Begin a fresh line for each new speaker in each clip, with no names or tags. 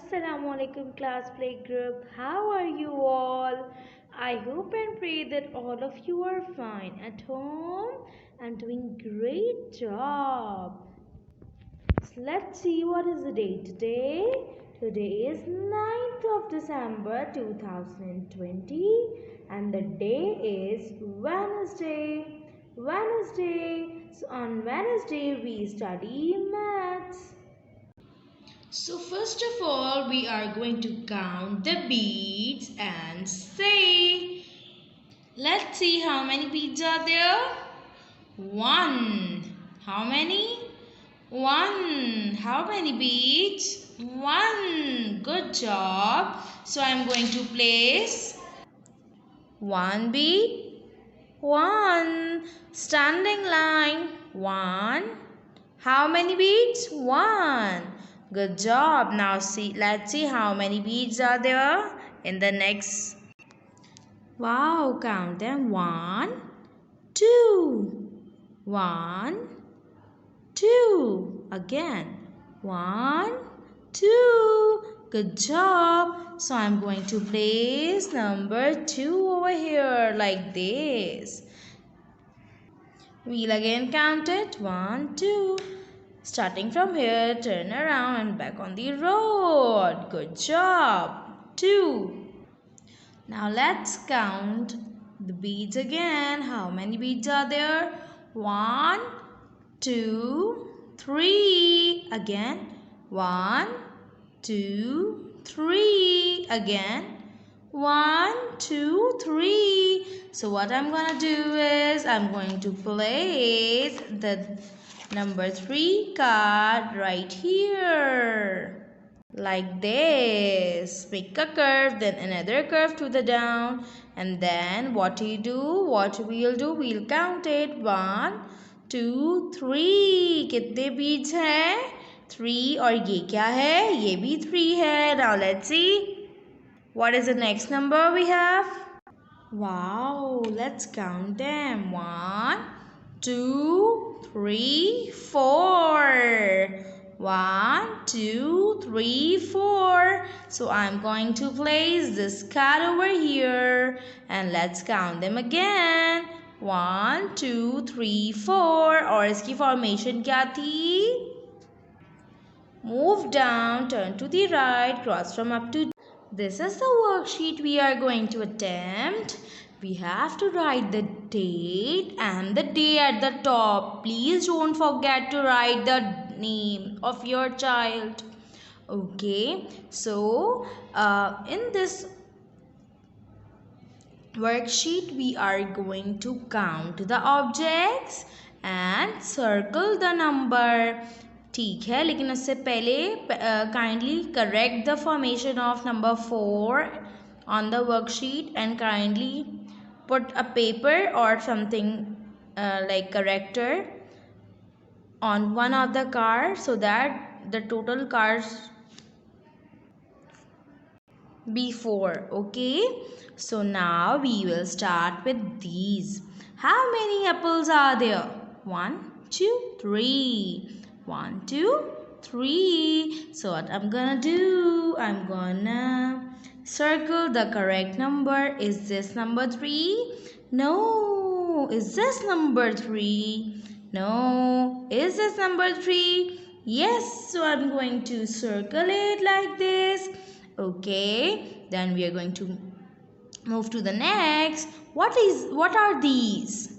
Assalamualaikum class play group. How are you all? I hope and pray that all of you are fine at home and doing great job. So let's see what is the date today. Today is 9th of December 2020 and the day is Wednesday. So on Wednesday we study maths. So first of all, we are going to count the beads and say, let's see how many beads are there. One. How many? One. How many beads? One. Good job. So I'm going to place one bead, one. Standing line, one. How many beads? One. Good job. Now let's see how many beads are there in the next. Wow, count them. One, two. One, two. Again. One, two. Good job. So I'm going to place number 2 over here like this. We'll again count it. 1, 2. Starting from here, turn around and back on the road. Good job. 2. Now let's count the beads again. How many beads are there? 1, 2, 3. Again. 1, 2, 3. Again. 1, 2, 3. So what I'm gonna do is I'm going to place the number 3 card right here like this. Make a curve, then another curve to the down, and then what we'll do, we'll count it. 1, 2, 3. कितने beads हैं? 3. और ये क्या है? ये भी 3 है. Now let's see. What is the next number we have? Wow, let's count them. 1, 2, 3, 4. 1, 2, 3, 4. So I'm going to place this card over here and let's count them again. 1, 2, 3, 4. और इसकी formation क्या थी? Move down, turn to the right, cross from up to. This is the worksheet we are going to attempt. We have to write the date and the day at the top. Please don't forget to write the name of your child. Okay, so in this worksheet we are going to count the objects and circle the number. ठीक है, लेकिन उससे पहले kindly correct the formation of number 4 on the worksheet and kindly put a paper or something like corrector on one of the cards so that the total cards be 4. Okay, so now we will start with these. How many apples are there? 1, 2, 3. 1, 2, 3. So what I'm gonna do, I'm gonna circle the correct number. Is this number 3? No. Is this number 3? No. Is this number 3? Yes. So I'm going to circle it like this. Okay. Then we are going to move to the next. What are these?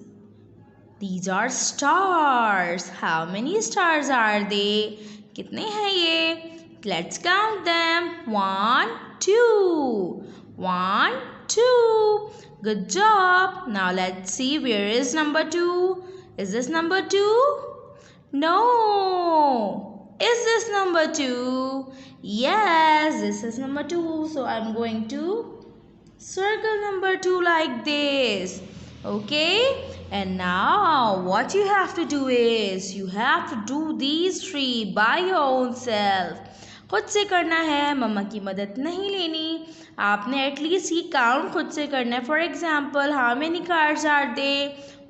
These are stars. How many stars are they? कितने हैं ये? Let's count them. 1, 2. 1, 2. Good job. Now let's see, where is number 2? Is this number 2? No. Is this number 2? Yes, this is number 2. So I'm going to circle number 2 like this. Okay, and now what you have to do is you have to do these 3 by your own self. खुद से करना है, मम्मा की मदद नहीं लेनी. आपने at least ये काउंट खुद से करना है. For example, how many cards are they?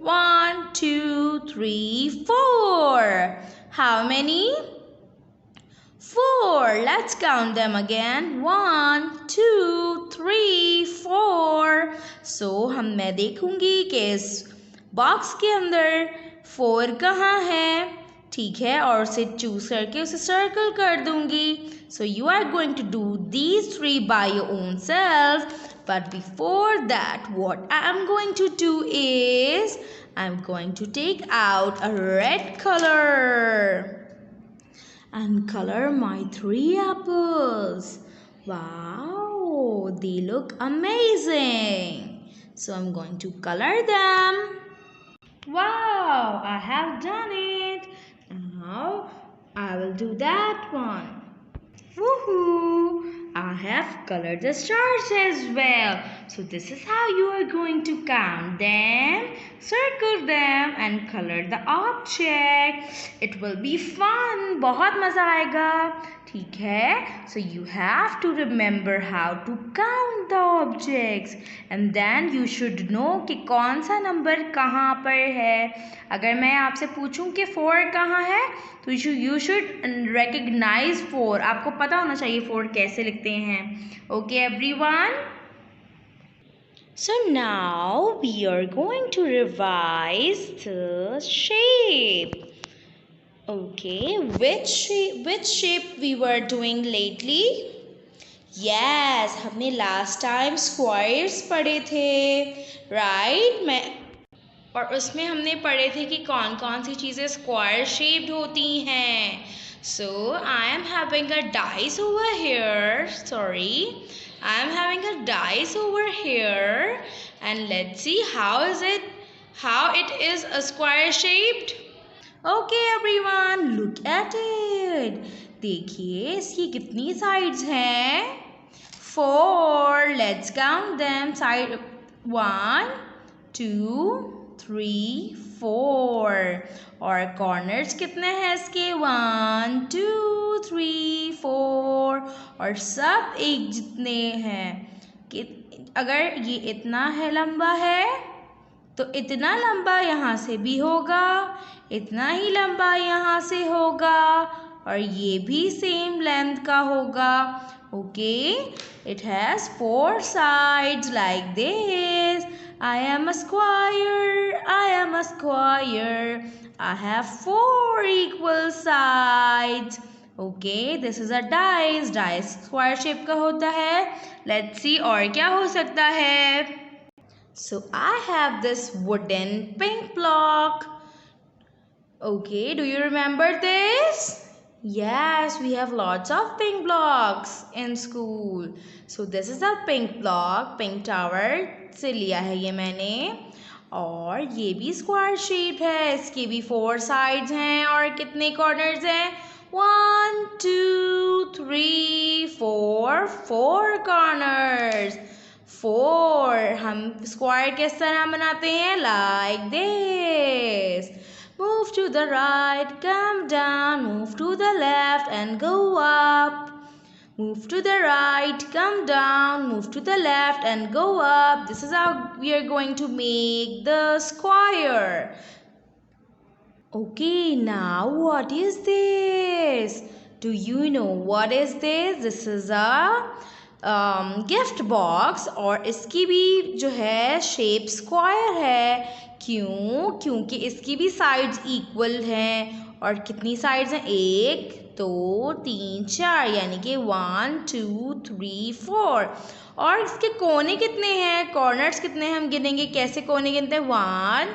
1, 2, 3, 4. How many? 4. Let's count them again. 1, 2, 3, 4. So मैं देखूंगी कि इस बॉक्स के अंदर 4 कहाँ है, ठीक है, और उसे चूज करके उसे सर्कल कर दूंगी. So you are going to do these 3 by your own self. But before that, what I am going to do is I am going to take out a red color and color my 3 apples. Wow, they look amazing. So I'm going to color them. Wow, I have done it. Now I will do that one. Woohoo! I have colored the stars as well. So this is how you are going to count them, circle them and color the object. It will be fun. बहुत मज़ा आएगा. ठीक है? So you have to remember how to count the objects and then you should know कि कौन सा number कहाँ पर है. अगर मैं आपसे पूछूं कि 4 कहाँ है तो you should recognize 4. आपको पता होना चाहिए 4 कैसे लिखते हैं. Okay everyone? So now we are going to revise the shape. Okay, which shape we were doing lately? Yes, हमने last time squares पढ़े थे, right? और उसमें हमने पढ़े थे कि कौन कौन सी चीज़ें स्क्वायर शेप्ड होती हैं. So I am having a dice over here. Sorry, I am having a dice over here, and let's see how it is a square shaped. Okay everyone, look at it. देखिए इसकी कितनी sides हैं? 4. Let's count them. Side 1, 2, 3, 4. और corners कितने हैं इसके? 1, 2, 3, 4. और सब एक जितने हैं. कि अगर ये इतना है लंबा है तो इतना लंबा यहाँ से भी होगा, इतना ही लंबा यहाँ से होगा और ये भी सेम लेंथ का होगा. Okay, it has 4 sides like this. I am a square, I am a square. I have 4 equal sides. Okay, this is a dice. Dice square shape का होता है. Let's see और क्या हो सकता है. So I have this wooden pink block. Okay, do you remember this? Yes, we have lots of pink blocks in school. So this is a pink block, pink tower से लिया है ये मैंने. और ये भी स्क्वायर शेप है, इसके भी 4 sides हैं और कितने कॉर्नर्स हैं? 1, 2, 3, 4. 4 corners. 4. हम स्क्वायर किस तरह बनाते हैं? Like this. Move to the right, come down, move to the left and go up. Move to the right, come down, move to the left and go up. This is how we are going to make the square. Okay, now what is this? Do you know what is this? This is a gift box और इसकी भी जो है shape square है. क्यों? क्योंकि इसकी भी साइड्स इक्वल हैं और कितनी साइड्स हैं? 1, 2, 3, 4 यानी कि 1, 2, 3, 4. और इसके कोने कितने हैं? कॉर्नर्स कितने हैं? हम गिनेंगे. कैसे कोने गिनते हैं? 1,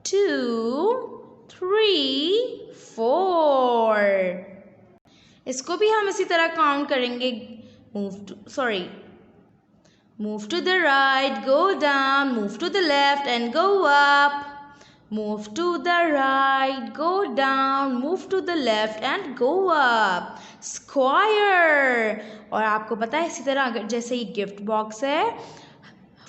2, 3, 4. इसको भी हम इसी तरह काउंट करेंगे. Move to the right, go down, move to the left and go up. Move to the right, go down, move to the left and go up. Square. और आपको पता है इसी तरह अगर जैसे ये गिफ्ट बॉक्स है,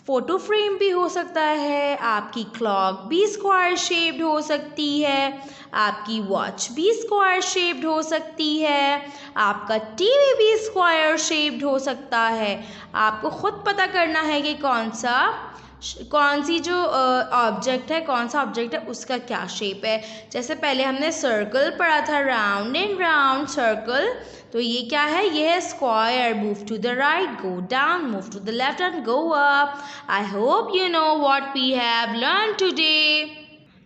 फोटो फ्रेम भी हो सकता है, आपकी क्लॉक भी स्क्वायर शेप्ड हो सकती है, आपकी वॉच भी स्क्वायर शेप्ड हो सकती है, आपका टीवी भी स्क्वायर शेप्ड हो सकता है. आपको खुद पता करना है कि कौन सा कौन सी जो ऑब्जेक्ट है, कौन सा ऑब्जेक्ट है उसका क्या शेप है। जैसे पहले हमने सर्कल पढ़ा था, राउंड एंड राउंड सर्कल, तो ये क्या है, ये है square. Move to the right, go down, move to the left and go up. I hope you know what we have learned today.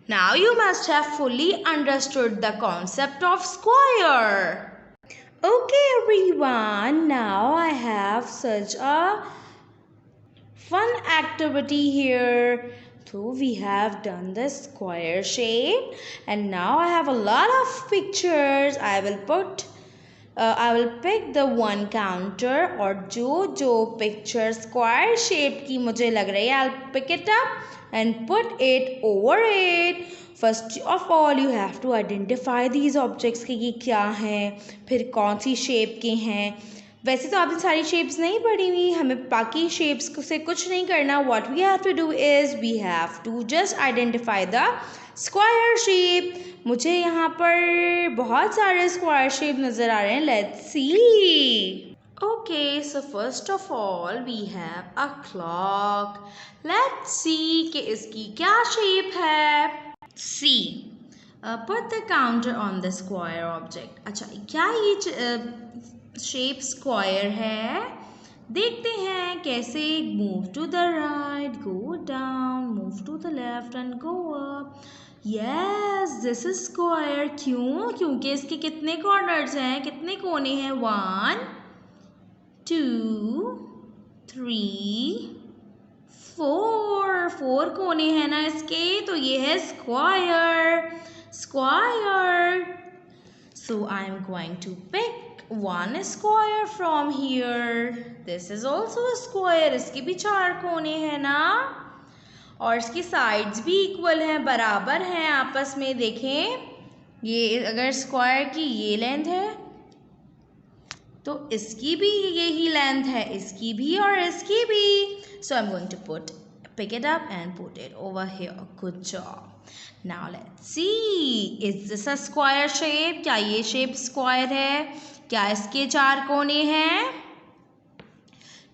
Now you must have fully understood the concept of square. Okay everyone, now I have such a fun activity here. So we have done the square shape and now I have a lot of pictures. I will pick the one counter और जो picture square shape की मुझे लग रही है, I'll pick it up and put it over it. First of all you have to identify these objects कि ये क्या हैं, फिर कौन सी shape के हैं। वैसे तो आपने सारी शेप्स नहीं पढ़ी हुई, हमें बाकी शेप्स से कुछ नहीं करना। What we have to do is we have to just identify the square shape. मुझे यहाँ पर बहुत सारे स्क्वायर शेप नज़र आ रहे हैं, let's see. Okay, so first of all we have a clock. Let's see कि इसकी क्या शेप है। See, put the counter on the square object. अच्छा, क्या ये शेप स्क्वायर है? देखते हैं कैसे। Move to the right, go down, move to the left and go up. Yes, this is square. क्यों? क्योंकि इसके कितने कॉर्नर्स हैं, कितने कोने हैं? 1 2 3 4 कोने हैं ना इसके, तो ये है square. Square. So I am going to pick one square from here. This is also a square. इसके भी 4 कोने हैं ना, और इसकी साइड्स भी इक्वल हैं, बराबर हैं आपस में। देखें, ये अगर स्क्वायर की ये लेंथ है तो इसकी भी यही लेंथ है, इसकी भी और इसकी भी। So I'm going to pick it up and put it over here. Good job. Now let's see, is this a square shape? क्या ये shape square है? क्या इसके 4 कोने हैं?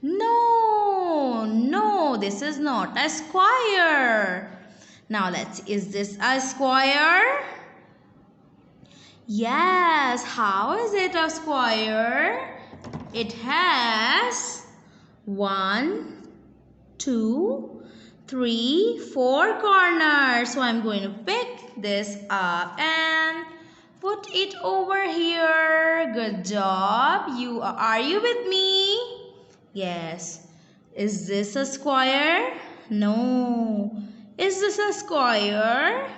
No, no, this is not a square. Now let's see, is this a square? Yes, how is it a square? It has 1 2 3 4 corners. So I'm going to pick this up and put it over here. Good job. Are you with me? Yes. Is this a square? No. Is this a square?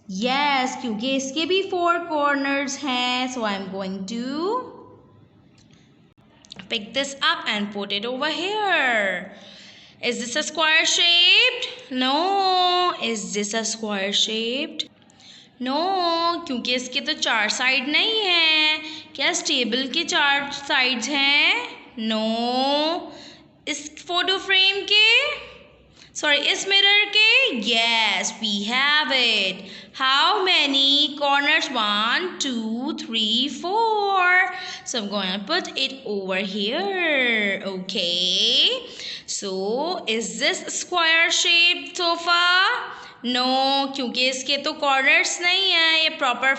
Yes, क्योंकि इसके भी 4 corners हैं. So I'm going to pick this up and put it over here. Is this a square shaped? No. Is this a square shaped? No, क्योंकि इसके तो 4 side नहीं हैं। क्या इस टेबल के 4 साइड्स हैं? No. इस फोटो फ्रेम के, सॉरी इस मिरर के? Yes, we have it. How many corners? 1 2 3 4. So I'm going to put it over here. Okay. So is this square shaped sofa? No, क्योंकि इसके तो कॉर्नर्स नहीं हैं। ये प्रॉपर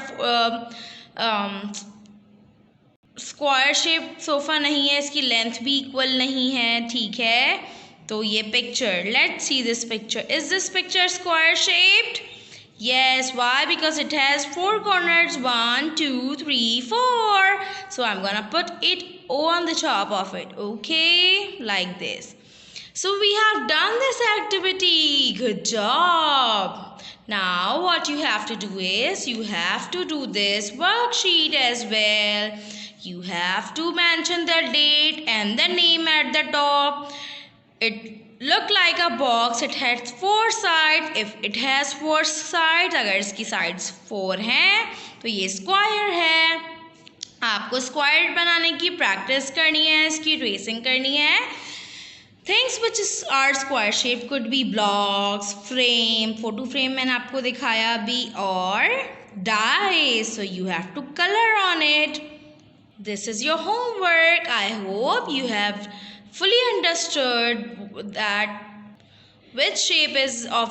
स्क्वायर शेप सोफ़ा नहीं है, इसकी लेंथ भी इक्वल नहीं है। ठीक है, तो ये picture, let's see this picture. Is this picture square shaped? Yes, why? Because it has 4 corners, 1 2 3 4. So I'm gonna put it on the top of it. Okay, like this. So we have done this activity. Good job. Now what you have to do is you have to do this worksheet as well. You have to mention the date and the name at the top. It look like a box. It has 4 sides. If it has 4 sides, अगर इसकी sides 4 हैं तो ये square है। आपको square बनाने की practice करनी है, इसकी ट्रेसिंग करनी है। Things which are square shape could be blocks, frame, photo frame मैंने आपको दिखाया अभी, और dice. So you have to color on it. This is your homework. I hope you have fully understood that which shape is of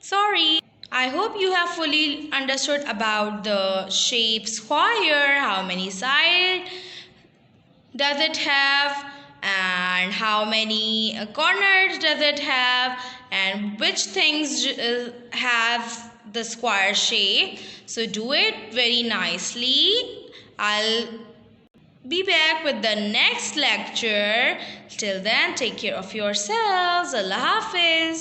sorry. I hope you have fully understood about the shape square, how many sides does it have, and how many corners does it have, and which things have the square shape. So do it very nicely. I'll be back with the next lecture. Till then, take care of yourselves. Allah Hafiz.